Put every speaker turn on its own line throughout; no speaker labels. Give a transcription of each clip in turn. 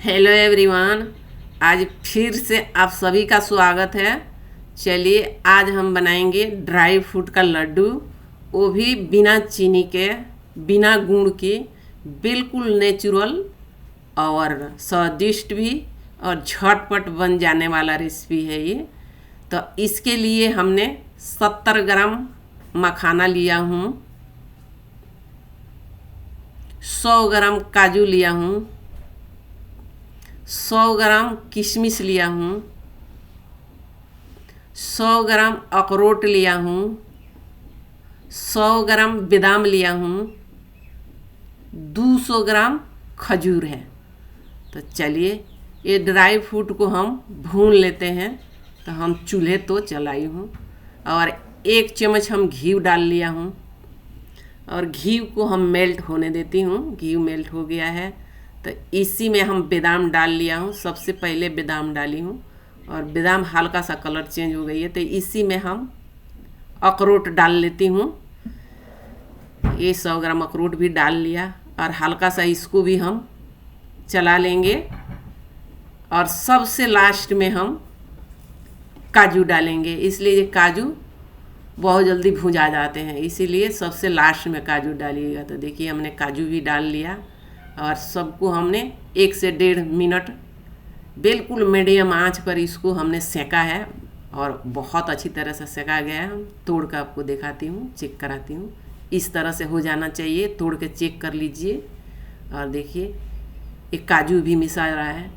Hello everyone. आज फिर से आप सभी का स्वागत है। चलिए आज हम बनाएंगे ड्राई फ्रूट का लड्डू, वो भी बिना चीनी के, बिना गुड़ के, बिल्कुल नेचुरल और स्वादिष्ट भी और झटपट बन जाने वाला रेसिपी है ये। तो इसके लिए हमने 70 ग्राम मखाना लिया हूँ, 100 ग्राम काजू लिया हूँ, 100 ग्राम किशमिश लिया हूँ, 100 ग्राम अखरोट लिया हूँ, 100 ग्राम बादाम लिया हूँ, 200 ग्राम खजूर है। तो चलिए ये ड्राई फ्रूट को हम भून लेते हैं। तो हम चूल्हे तो चलाई हूँ और 1 चम्मच हम घी डाल लिया हूँ और घी को हम मेल्ट होने देती हूँ। घी मेल्ट हो गया है तो इसी में हम बादाम डाल लिया हूँ। सबसे पहले बादाम डाली हूँ और बादाम हल्का सा कलर चेंज हो गई है तो इसी में हम अखरोट डाल लेती हूँ। ये 100 ग्राम अखरोट भी डाल लिया और हल्का सा इसको भी हम चला लेंगे। और सबसे लास्ट में हम काजू डालेंगे, इसलिए ये काजू बहुत जल्दी भुजा जाते हैं, इसीलिए सबसे लास्ट में काजू डालिएगा। तो देखिए हमने काजू भी डाल लिया और सबको हमने 1 से 1.5 मिनट बिल्कुल मीडियम आंच पर इसको हमने सेका है और बहुत अच्छी तरह से सेका गया है। हम तोड़ कर आपको दिखाती हूँ, चेक कराती हूँ। इस तरह से हो जाना चाहिए, तोड़ के चेक कर लीजिए। और देखिए एक काजू भी मिसा रहा है।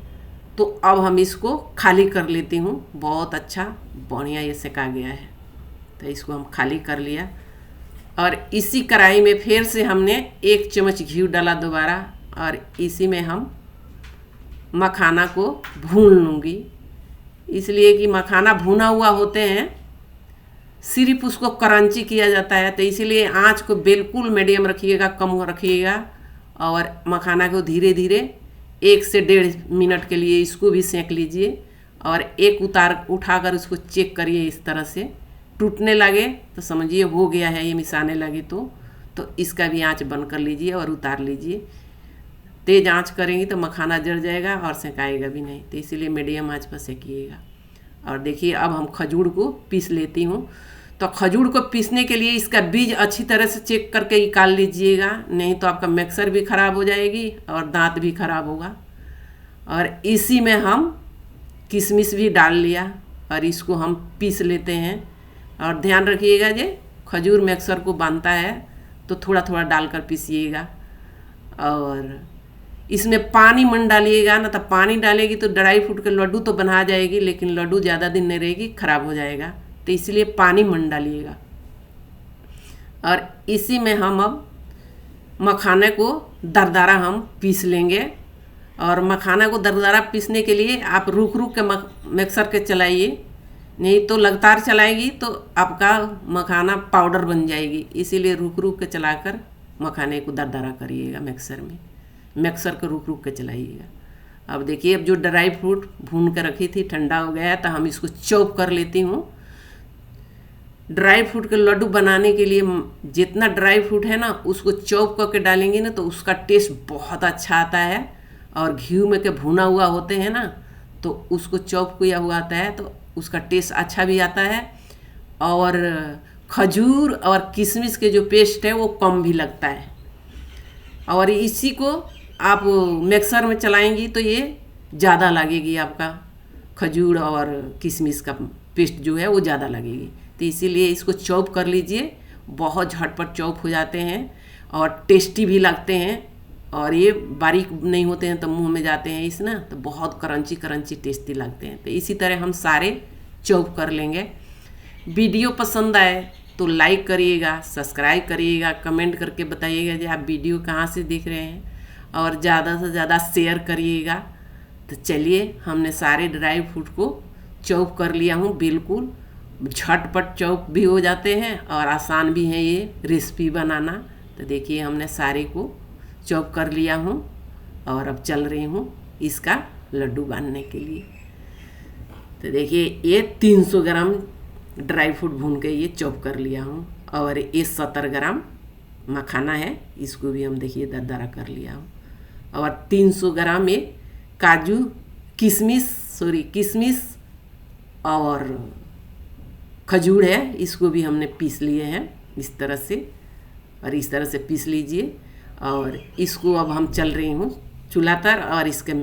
तो अब हम इसको खाली कर लेती हूँ। बहुत अच्छा बढ़िया ये सेका गया है तो इसको हम खाली कर लिया और इसी कढ़ाई में फिर से हमने 1 चम्मच घी डाला दोबारा और इसी में हम मखाना को भून लूँगी। इसलिए कि मखाना भुना हुआ होते हैं, सिर्फ उसको क्रंची किया जाता है, तो इसीलिए आंच को बिल्कुल मीडियम रखिएगा, कम रखिएगा। और मखाना को धीरे धीरे 1 से 1.5 मिनट के लिए इसको भी सेंक लीजिए और एक उठाकर उसको चेक करिए। इस तरह से टूटने लगे तो समझिए हो गया है, ये मिसाने लगे तो इसका भी आंच बंद कर लीजिए और उतार लीजिए। तेज़ आंच करेंगी तो मखाना जल जाएगा और सेकाएगा भी नहीं, तो इसीलिए मीडियम आंच पर सेकिएगा। और देखिए अब हम खजूर को पीस लेती हूँ। तो खजूर को पीसने के लिए इसका बीज अच्छी तरह से चेक करके निकाल लीजिएगा, नहीं तो आपका मिक्सर भी ख़राब हो जाएगी और दांत भी ख़राब होगा। और इसी में हम किशमिश भी डाल लिया और इसको हम पीस लेते हैं। और ध्यान रखिएगा जे खजूर मिक्सर को बांधता है तो थोड़ा थोड़ा डालकर पीसिएगा। और इसमें पानी मन डालिएगा ना, तो पानी डालेगी तो ड्राई फ्रूट के लड्डू तो बना जाएगी लेकिन लड्डू ज़्यादा दिन नहीं रहेगी, ख़राब हो जाएगा, तो इसलिए पानी मन डालिएगा। और इसी में हम अब मखाने को दरदरा हम पीस लेंगे। और मखाना को दरदरा पीसने के लिए आप रुक रुक के मिक्सर के चलाइए, नहीं तो लगातार चलाएगी तो आपका मखाना पाउडर बन जाएगी। इसीलिए रुक रुक के चलाकर मखाने को दरदरा करिएगा मिक्सर में, मिक्सर को रुक रुक के चलाइएगा। अब देखिए अब जो ड्राई फ्रूट भून कर रखी थी ठंडा हो गया है तो हम इसको चॉप कर लेती हूँ। ड्राई फ्रूट के लड्डू बनाने के लिए जितना ड्राई फ्रूट है ना उसको चॉप करके डालेंगे ना तो उसका टेस्ट बहुत अच्छा आता है। और घी में के भुना हुआ होते हैं ना तो उसको चॉप किया हुआ आता है तो उसका टेस्ट अच्छा भी आता है। और खजूर और किशमिश के जो पेस्ट है वो कम भी लगता है। और इसी को आप मिक्सर में चलाएंगी तो ये ज़्यादा लगेगी, आपका खजूर और किशमिश का पेस्ट जो है वो ज़्यादा लगेगी। तो इसीलिए इसको चॉप कर लीजिए, बहुत झटपट चॉप हो जाते हैं और टेस्टी भी लगते हैं। और ये बारीक नहीं होते हैं तो मुंह में जाते हैं इस ना, तो बहुत क्रंची क्रंची टेस्टी लगते हैं। तो इसी तरह हम सारे चॉप कर लेंगे। वीडियो पसंद आए तो लाइक करिएगा, सब्सक्राइब करिएगा, कमेंट करके बताइएगा कि आप वीडियो कहाँ से देख रहे हैं और ज़्यादा से ज़्यादा शेयर करिएगा। तो चलिए हमने सारे ड्राई फ्रूट को चॉप कर लिया हूँ, बिल्कुल झटपट चॉप भी हो जाते हैं और आसान भी है ये रेसिपी बनाना। तो देखिए हमने सारे को चॉप कर लिया हूँ और अब चल रही हूँ इसका लड्डू बांधने के लिए। तो देखिए ये 300 ग्राम ड्राई फ्रूट भून के ये चॉप कर लिया हूँ और ये 70 ग्राम मखाना है, इसको भी हम देखिए दरदरा कर लिया हूँ। और 300 ग्राम ये काजू किशमिश और खजूर है, इसको भी हमने पीस लिए हैं इस तरह से, और इस तरह से पीस लीजिए। और इसको अब हम चल रही हूँ चूल्हा पर, और इसके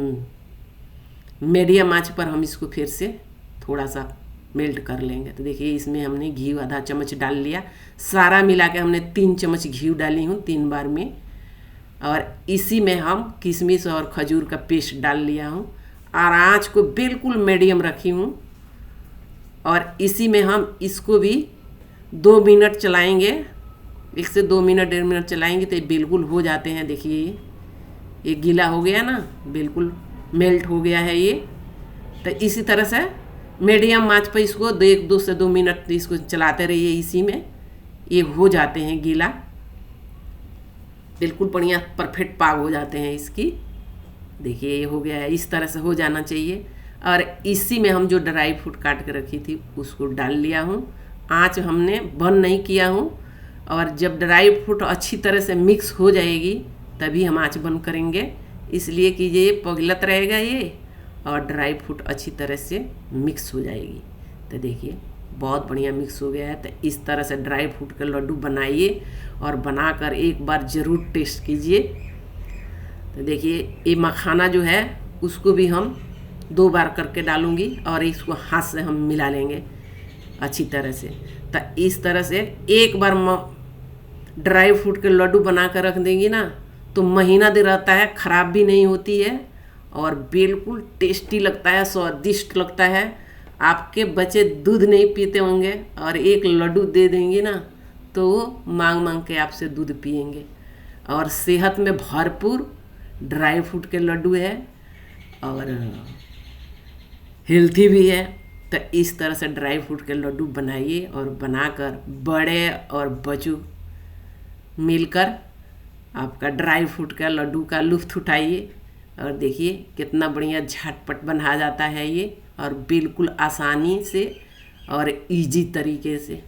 मीडियम आंच पर हम इसको फिर से थोड़ा सा मेल्ट कर लेंगे। तो देखिए इसमें हमने घी आधा चम्मच डाल लिया, सारा मिला के हमने 3 चम्मच घी डाली हूँ 3 बार में। और इसी में हम किशमिश और खजूर का पेस्ट डाल लिया हूँ, और आँच को बिल्कुल मीडियम रखी हूँ। और इसी में हम इसको भी 2 मिनट चलाएंगे, 1 से 2 मिनट 1.5 मिनट चलाएंगे तो ये बिल्कुल हो जाते हैं। देखिए ये गीला हो गया ना, बिल्कुल मेल्ट हो गया है ये। तो इसी तरह से मीडियम आंच पर इसको 1 से 2 मिनट इसको चलाते रहिए, इसी में ये हो जाते हैं गीला, बिल्कुल बढ़िया परफेक्ट पाग हो जाते हैं इसकी। देखिए ये हो गया है, इस तरह से हो जाना चाहिए। और इसी में हम जो ड्राई फ्रूट काट के रखी थी उसको डाल लिया हूँ, आंच हमने बंद नहीं किया हूँ। और जब ड्राई फ्रूट अच्छी तरह से मिक्स हो जाएगी तभी हम आंच बंद करेंगे, इसलिए कि ये पगलत रहेगा ये, और ड्राई फ्रूट अच्छी तरह से मिक्स हो जाएगी। तो देखिए बहुत बढ़िया मिक्स हो गया है। तो इस तरह से ड्राई फ्रूट के लड्डू बनाइए और बनाकर एक बार ज़रूर टेस्ट कीजिए। तो देखिए ये मखाना जो है उसको भी हम 2 बार करके डालूंगी, और इसको हाथ से हम मिला लेंगे अच्छी तरह से। तो इस तरह से एक बार ड्राई फ्रूट के लड्डू बना कर रख देंगी ना तो महीना दिन रहता है, ख़राब भी नहीं होती है, और बिल्कुल टेस्टी लगता है, स्वादिष्ट लगता है। आपके बच्चे दूध नहीं पीते होंगे और एक लड्डू दे देंगे ना तो वो मांग मांग के आपसे दूध पिएंगे। और सेहत में भरपूर ड्राई फ्रूट के लड्डू है और हेल्थी भी है। तो इस तरह से ड्राई फ्रूट के लड्डू बनाइए, और बनाकर बड़े और बच्चों मिलकर आपका ड्राई फ्रूट का लड्डू का लुत्फ़ उठाइए। और देखिए कितना बढ़िया झटपट बना जाता है ये, और बिल्कुल आसानी से और इजी तरीके से।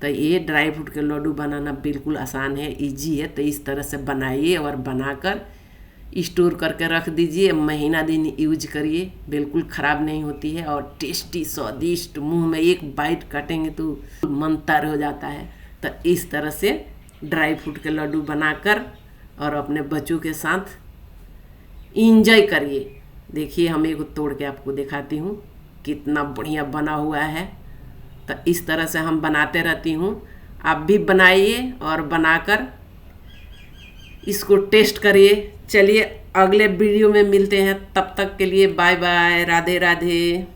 तो ये ड्राई फ्रूट के लड्डू बनाना बिल्कुल आसान है, इजी है। तो इस तरह से बनाइए और बनाकर स्टोर करके रख दीजिए, महीना दिन यूज करिए, बिल्कुल ख़राब नहीं होती है, और टेस्टी स्वादिष्ट, मुंह में एक बाइट काटेंगे तो मन तर हो जाता है। तो इस तरह से ड्राई फ्रूट के लड्डू बनाकर और अपने बच्चों के साथ इंजॉय करिए। देखिए हम एक तोड़ के आपको दिखाती हूँ कितना बढ़िया बना हुआ है। तो इस तरह से हम बनाते रहती हूँ, आप भी बनाइए और बनाकर इसको टेस्ट करिए। चलिए अगले वीडियो में मिलते हैं, तब तक के लिए बाय बाय, राधे राधे।